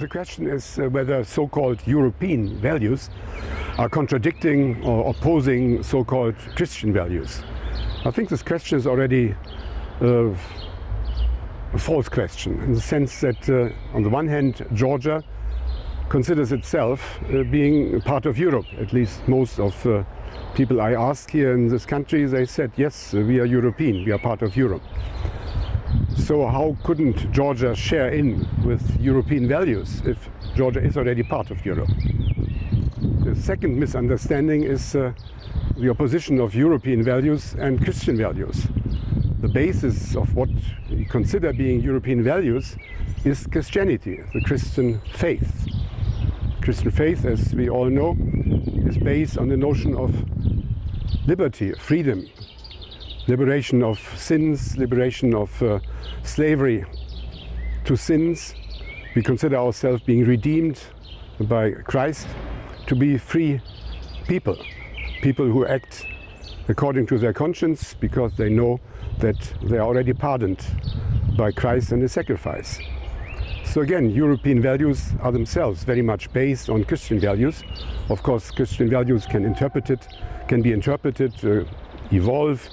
The question is whether so-called European values are contradicting or opposing so-called Christian values. I think this question is already a false question, in the sense that on the one hand Georgia considers itself being part of Europe. At least most of people I asked here in this country, they said yes, we are European, we are part of Europe. So how couldn't Georgia share in with European values if Georgia is already part of Europe? The second misunderstanding is the opposition of European values and Christian values. The basis of what we consider being European values is Christianity, the Christian faith. Christian faith, as we all know, is based on the notion of liberty, freedom, liberation of sins, liberation of slavery to sins. We consider ourselves being redeemed by Christ to be free people, people who act according to their conscience because they know that they are already pardoned by Christ and His sacrifice. So again, European values are themselves very much based on Christian values. Of course, Christian values can be interpreted, evolve,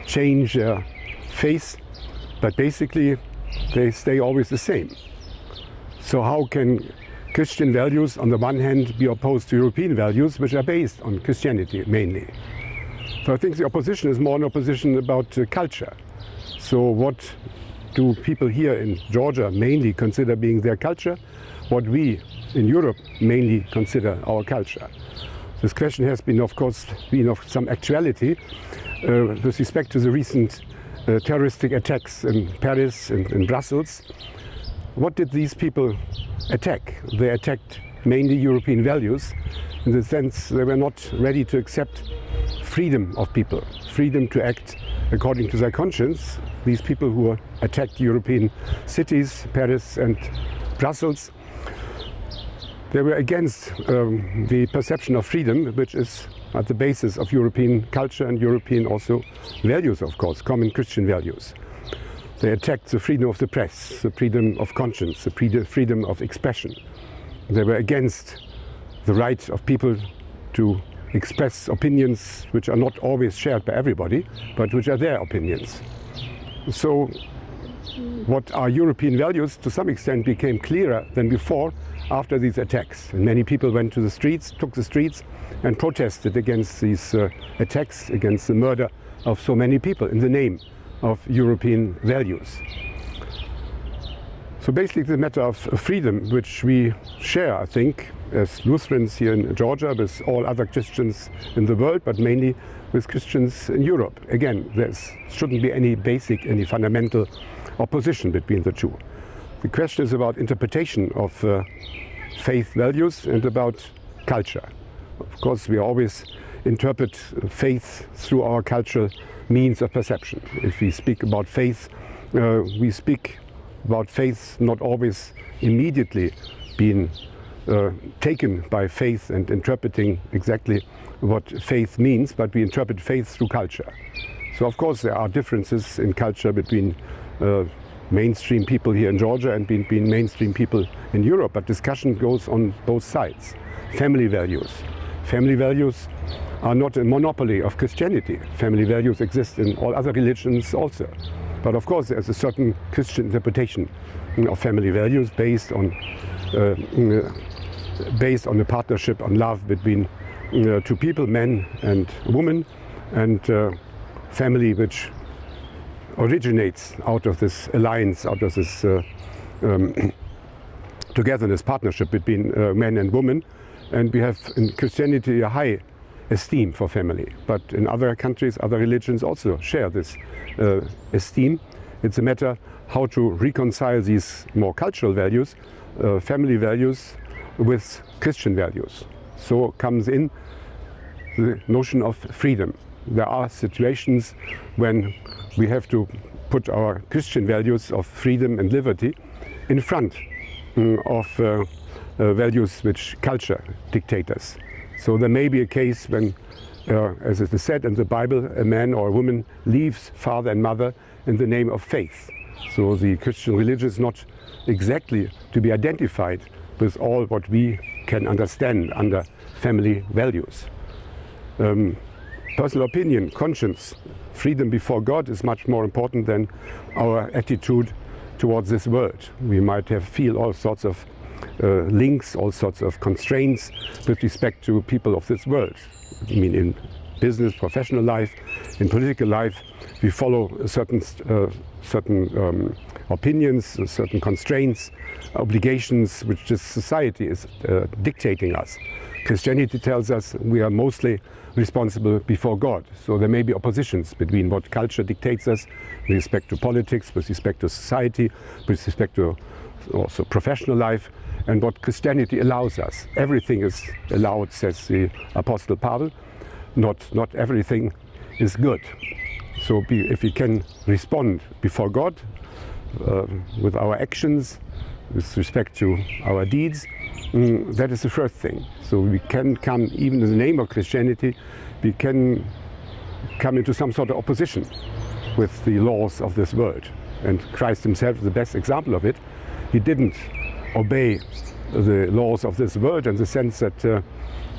change their face, but basically they stay always the same. So how can Christian values on the one hand be opposed to European values, which are based on Christianity mainly? So I think the opposition is more an opposition about culture. So what do people here in Georgia mainly consider being their culture? What we in Europe mainly consider our culture? This question has been, of course, of some actuality with respect to the recent terroristic attacks in Paris and in Brussels. What did these people attack? They attacked mainly European values, in the sense they were not ready to accept freedom of people, freedom to act according to their conscience. These people who attacked European cities, Paris and Brussels, they were against the perception of freedom, which is at the basis of European culture and European also values, of course, common Christian values. They attacked the freedom of the press, the freedom of conscience, the freedom of expression. They were against the right of people to express opinions which are not always shared by everybody, but which are their opinions. So what are European values to some extent became clearer than before after these attacks. And many people went to the streets, took the streets and protested against these attacks, against the murder of so many people in the name of European values. So basically the matter of freedom, which we share, I think, as Lutherans here in Georgia, with all other Christians in the world, but mainly with Christians in Europe. Again, there shouldn't be any basic, any fundamental opposition between the two. The question is about interpretation of faith values and about culture. Of course, we always interpret faith through our cultural means of perception. If we speak about faith, we speak about faith not always immediately being taken by faith and interpreting exactly what faith means, but we interpret faith through culture. So of course there are differences in culture between mainstream people here in Georgia and between mainstream people in Europe, but discussion goes on both sides. Family values. Family values are not a monopoly of Christianity. Family values exist in all other religions also. But of course there's a certain Christian interpretation of family values based on a partnership, on love between two people, men and women, and family which originates out of this alliance, out of this togetherness, partnership between men and women. And we have in Christianity a high esteem for family. But in other countries, other religions also share this esteem. It's a matter how to reconcile these more cultural values, family values, with Christian values. So comes in the notion of freedom. There are situations when we have to put our Christian values of freedom and liberty in front of values which culture dictates us. So there may be a case when, as it is said in the Bible, a man or a woman leaves father and mother in the name of faith. So the Christian religion is not exactly to be identified with all what we can understand under family values. Personal opinion, conscience, freedom before God is much more important than our attitude towards this world. We might feel all sorts of links, all sorts of constraints with respect to people of this world. I mean, in business, professional life, in political life, we follow certain opinions, certain constraints, obligations which this society is dictating us. Christianity tells us we are mostly responsible before God. So there may be oppositions between what culture dictates us with respect to politics, with respect to society, with respect to also professional life, and what Christianity allows us. Everything is allowed, says the Apostle Paul. Not everything is good. So if we can respond before God with our actions, with respect to our deeds, that is the first thing. So we can come, even in the name of Christianity, we can come into some sort of opposition with the laws of this world. And Christ himself is the best example of it. He didn't obey the laws of this world in the sense that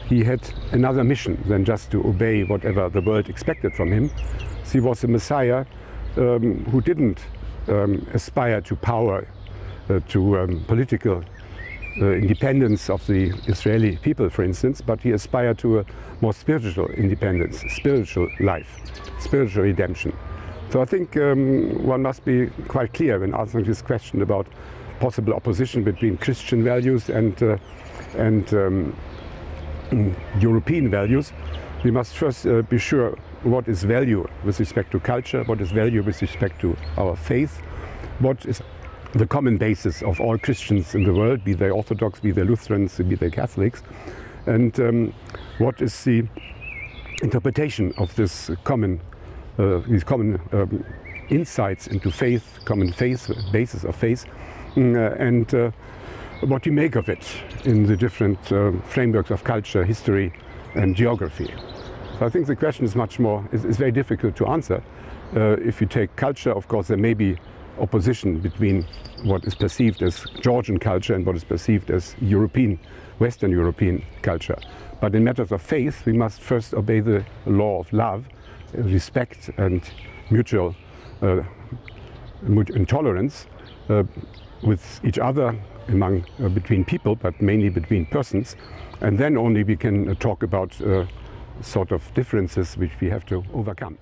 he had another mission than just to obey whatever the world expected from him. So he was a Messiah who didn't aspire to power, to political independence of the Israeli people, for instance, but he aspired to a more spiritual independence, spiritual life, spiritual redemption. So I think one must be quite clear when answering this question about possible opposition between Christian values and European values. We must first be sure what is value with respect to culture, what is value with respect to our faith, what is the common basis of all Christians in the world, be they Orthodox, be they Lutherans, be they Catholics, and what is the interpretation of this these common insights into faith, common faith, basis of faith, and what we make of it in the different frameworks of culture, history, and geography. So I think the question is is very difficult to answer. If you take culture, of course, there may be opposition between what is perceived as Georgian culture and what is perceived as European, Western European culture. But in matters of faith, we must first obey the law of love, respect and mutual intolerance with each other, between people, but mainly between persons. And then only we can talk about sort of differences which we have to overcome.